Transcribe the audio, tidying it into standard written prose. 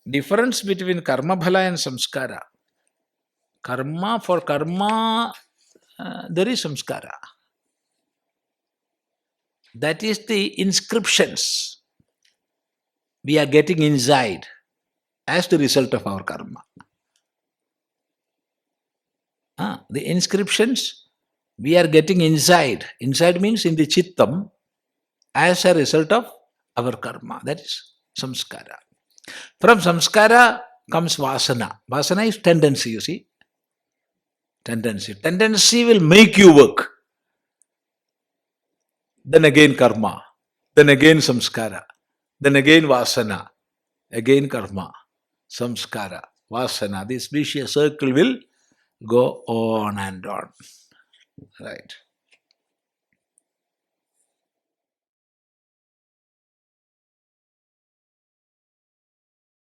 difference between karma bhala and samskara. For karma, there is samskara. That is the inscriptions we are getting inside as the result of our karma. The inscriptions we are getting inside. Inside means in the chittam as a result of our karma. That is samskara. From samskara comes vasana. Vasana is tendency, you see. Tendency. Tendency will make you work. Then again karma. Then again samskara. Then again vasana. Again karma. Samskara. Vasana. This vicious circle will go on and on. Right.